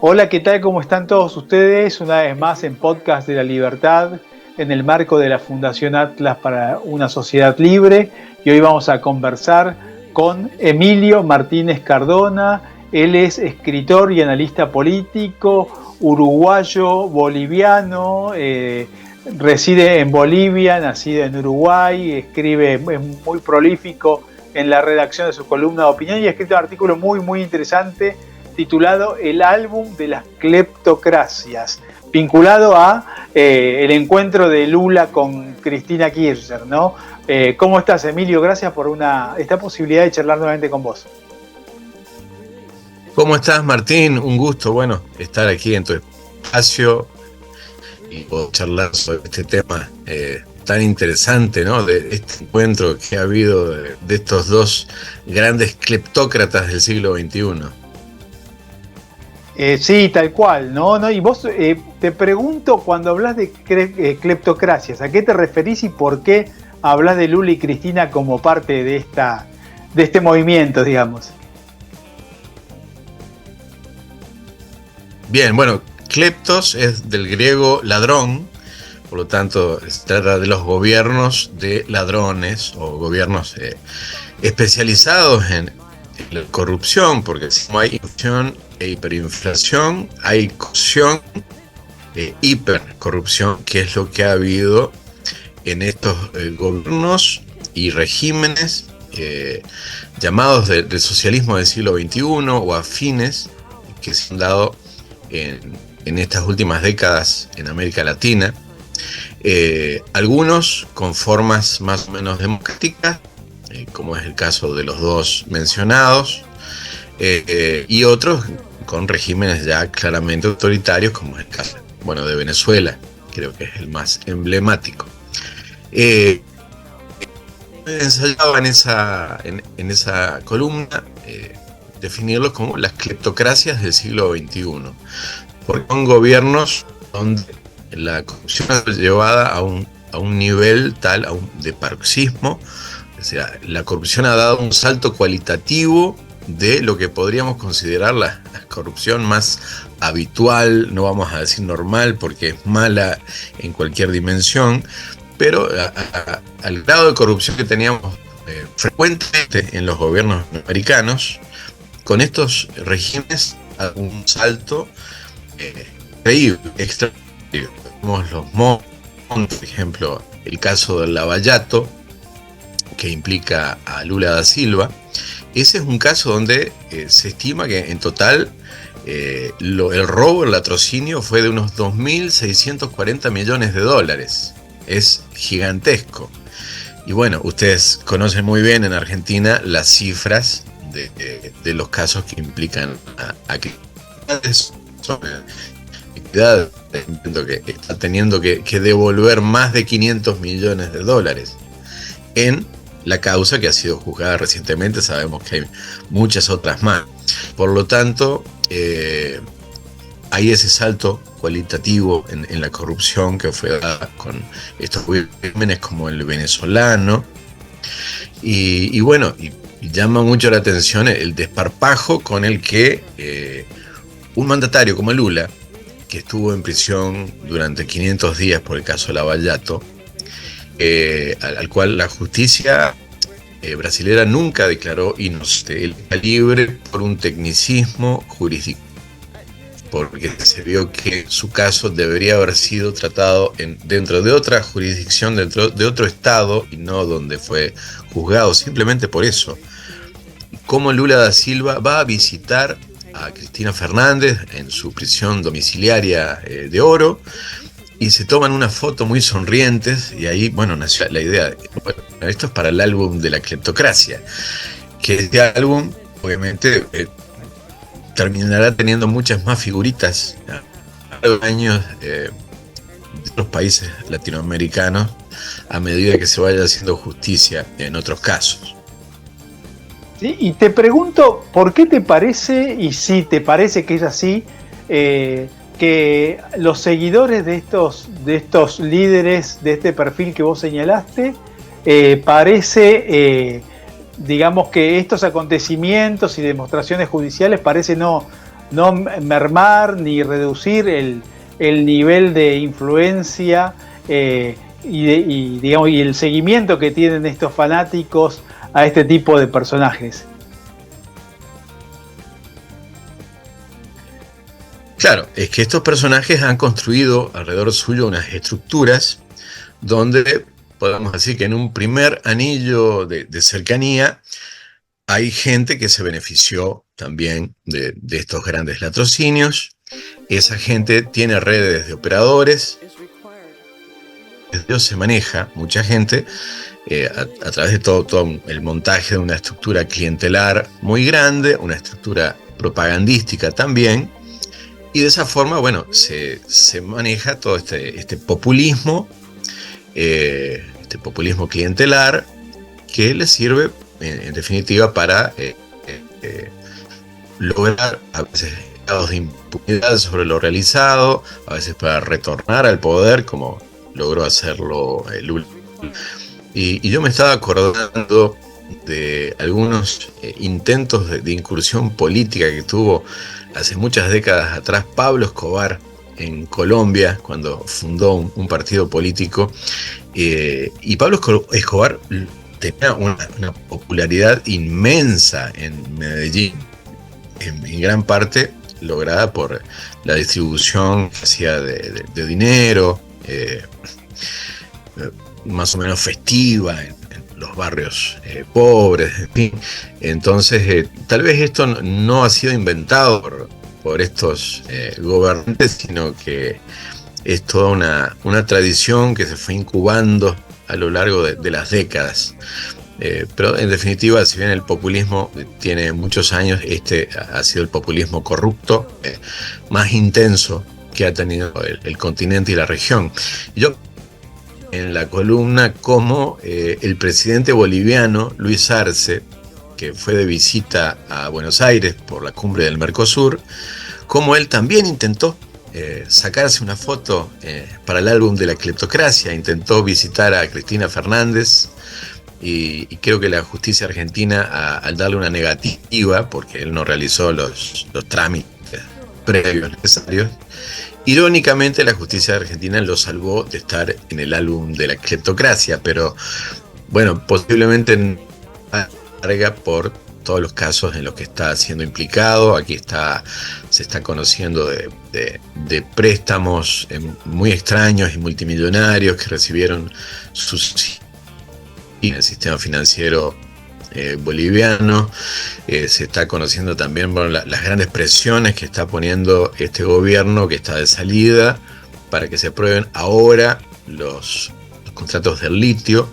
Hola, ¿qué tal? ¿Cómo están todos ustedes? Una vez más en Podcast de la Libertad, en el marco de la Fundación Atlas para una Sociedad Libre. Y hoy vamos a conversar con Emilio Martínez Cardona. Él es escritor y analista político, uruguayo, boliviano, reside en Bolivia, nacido en Uruguay, escribe, es muy prolífico en la redacción de su columna de opinión y ha escrito un artículo muy interesante titulado El álbum de las cleptocracias, vinculado a el encuentro de Lula con Cristina Kirchner, ¿no? ¿Cómo estás, Emilio? Gracias por esta posibilidad de charlar nuevamente con vos. ¿Cómo estás, Martín? Un gusto, estar aquí en tu espacio y poder charlar sobre este tema tan interesante, ¿no? De este encuentro que ha habido de estos dos grandes cleptócratas del siglo XXI. Sí, tal cual, ¿no? Y vos, te pregunto, cuando hablas de cleptocracias, ¿a qué te referís y por qué hablas de Lula y Cristina como parte de este movimiento, digamos? Bien, kleptos es del griego ladrón, por lo tanto se trata de los gobiernos de ladrones o gobiernos especializados en la corrupción, porque si no hay inflación e hiperinflación, hay corrupción e hipercorrupción, que es lo que ha habido en estos gobiernos y regímenes llamados del socialismo del siglo XXI o afines que se han dado en estas últimas décadas en América Latina. Algunos con formas más o menos democráticas, como es el caso de los dos mencionados, y otros con regímenes ya claramente autoritarios, como es el caso de Venezuela, creo que es el más emblemático. Ensayaba en esa columna definirlos como las cleptocracias del siglo XXI, porque son gobiernos donde la corrupción es llevada a un nivel tal, de paroxismo. O sea, la corrupción ha dado un salto cualitativo de lo que podríamos considerar la corrupción más habitual, no vamos a decir normal, porque es mala en cualquier dimensión, pero al grado de corrupción que teníamos frecuentemente en los gobiernos americanos, con estos regímenes a un salto increíble, extraordinario. Tenemos los Mon, por ejemplo, el caso del Lavallato, que implica a Lula da Silva. Ese es un caso donde se estima que en total el robo, el latrocinio fue de unos 2.640 millones de dólares. Es gigantesco. Y ustedes conocen muy bien en Argentina las cifras de los casos que implican a que está teniendo que devolver más de 500 millones de dólares en la causa que ha sido juzgada recientemente. Sabemos que hay muchas otras más. Por lo tanto, hay ese salto cualitativo en la corrupción que fue dada con estos crímenes como el venezolano. Y llama mucho la atención el desparpajo con el que un mandatario como Lula, que estuvo en prisión durante 500 días por el caso Lavallato, al cual la justicia brasilera nunca declaró inocente. Él está libre por un tecnicismo jurídico, porque se vio que su caso debería haber sido tratado dentro de otra jurisdicción, dentro de otro estado, y no donde fue juzgado, simplemente por eso. Cómo Lula da Silva va a visitar a Cristina Fernández en su prisión domiciliaria de Oro, y se toman una foto muy sonrientes, y ahí, nació la idea de, esto es para el álbum de la cleptocracia, que este álbum, obviamente, terminará teniendo muchas más figuritas a lo largo de años de los países latinoamericanos, a medida que se vaya haciendo justicia en otros casos. Sí, y te pregunto, ¿por qué te parece, y si te parece que es así, que los seguidores de estos líderes, de este perfil que vos señalaste, parece, digamos que estos acontecimientos y demostraciones judiciales parece no no mermar ni reducir el nivel de influencia digamos, y el seguimiento que tienen estos fanáticos a este tipo de personajes. Claro, es que estos personajes han construido alrededor suyo unas estructuras donde podemos decir que en un primer anillo de cercanía hay gente que se benefició también de estos grandes latrocinios. Esa gente tiene redes de operadores. Se maneja mucha gente a través de todo el montaje de una estructura clientelar muy grande, una estructura propagandística también. Y de esa forma, bueno, se maneja todo este populismo clientelar que le sirve, en definitiva, para lograr a veces estados de impunidad sobre lo realizado, a veces para retornar al poder, como logró hacerlo Lula. Y yo me estaba acordando de algunos intentos de incursión política que tuvo hace muchas décadas atrás Pablo Escobar en Colombia, cuando fundó un partido político. Y Pablo Escobar tenía una popularidad inmensa en Medellín, en gran parte lograda por la distribución que hacía de dinero, más o menos festiva en los barrios pobres, en fin. Entonces, tal vez esto no ha sido inventado por estos gobernantes, sino que es toda una tradición que se fue incubando a lo largo de las décadas. Pero en definitiva, si bien el populismo tiene muchos años, este ha sido el populismo corrupto más intenso que ha tenido el continente y la región. Yo en la columna como el presidente boliviano Luis Arce, que fue de visita a Buenos Aires por la cumbre del Mercosur, como él también intentó sacarse una foto para el álbum de la cleptocracia, intentó visitar a Cristina Fernández, y creo que la justicia argentina, al darle una negativa, porque él no realizó los trámites previos necesarios, irónicamente la justicia argentina lo salvó de estar en el álbum de la cleptocracia, pero bueno, posiblemente larga por todos los casos en los que está siendo implicado. Aquí se está conociendo de préstamos muy extraños y multimillonarios que recibieron en el sistema financiero boliviano. Se está conociendo también las grandes presiones que está poniendo este gobierno, que está de salida, para que se aprueben ahora los contratos del litio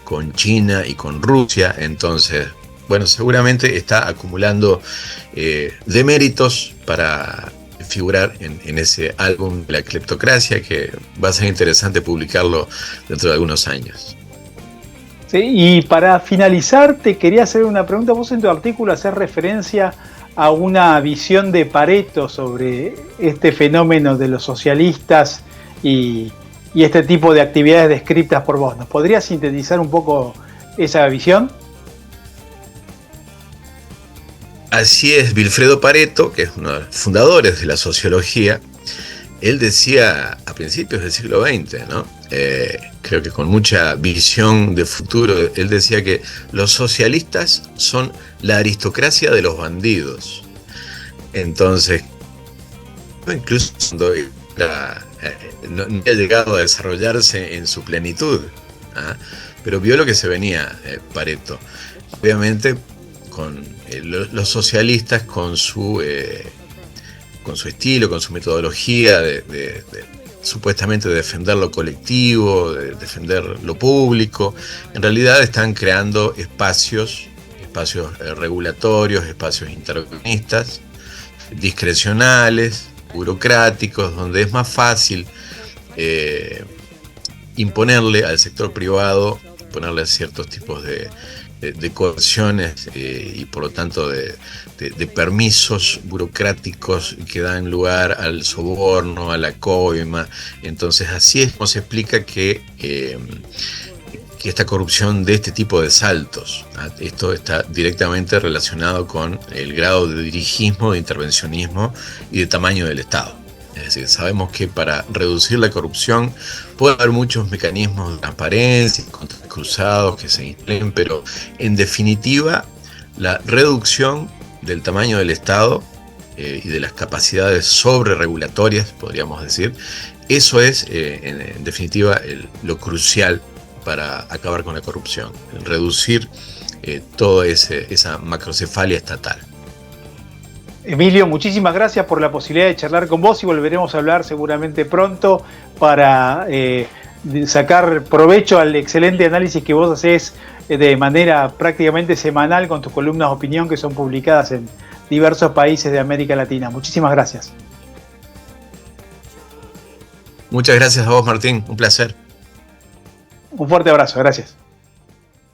con China y con Rusia. Entonces, bueno, seguramente está acumulando deméritos para figurar en ese álbum de la cleptocracia, que va a ser interesante publicarlo dentro de algunos años. Sí, y para finalizar, te quería hacer una pregunta. Vos en tu artículo haces referencia a una visión de Pareto sobre este fenómeno de los socialistas y este tipo de actividades descritas por vos. ¿Nos podrías sintetizar un poco esa visión? Así es, Vilfredo Pareto, que es uno de los fundadores de la sociología, él decía a principios del siglo XX, ¿no? Creo que con mucha visión de futuro, él decía que los socialistas son la aristocracia de los bandidos. Entonces, incluso cuando no había llegado a desarrollarse en su plenitud, ¿ah? Pero vio lo que se venía Pareto. Obviamente, con los socialistas, con su estilo, con su metodología de supuestamente defender lo colectivo, de defender lo público, en realidad están creando espacios regulatorios, espacios intervencionistas, discrecionales, burocráticos, donde es más fácil imponerle al sector privado, ponerle ciertos tipos de coerciones y por lo tanto de permisos burocráticos que dan lugar al soborno, a la coima. Entonces así es como se explica que que esta corrupción dé este tipo de saltos. Esto está directamente relacionado con el grado de dirigismo, de intervencionismo y de tamaño del Estado. Es decir, sabemos que para reducir la corrupción puede haber muchos mecanismos de transparencia, controles cruzados que se instalen, pero en definitiva la reducción del tamaño del Estado y de las capacidades sobreregulatorias, podríamos decir, eso es en definitiva lo crucial para acabar con la corrupción, reducir toda esa macrocefalia estatal. Emilio, muchísimas gracias por la posibilidad de charlar con vos y volveremos a hablar seguramente pronto para sacar provecho al excelente análisis que vos hacés de manera prácticamente semanal con tus columnas de opinión que son publicadas en diversos países de América Latina. Muchísimas gracias. Muchas gracias a vos, Martín. Un placer. Un fuerte abrazo. Gracias.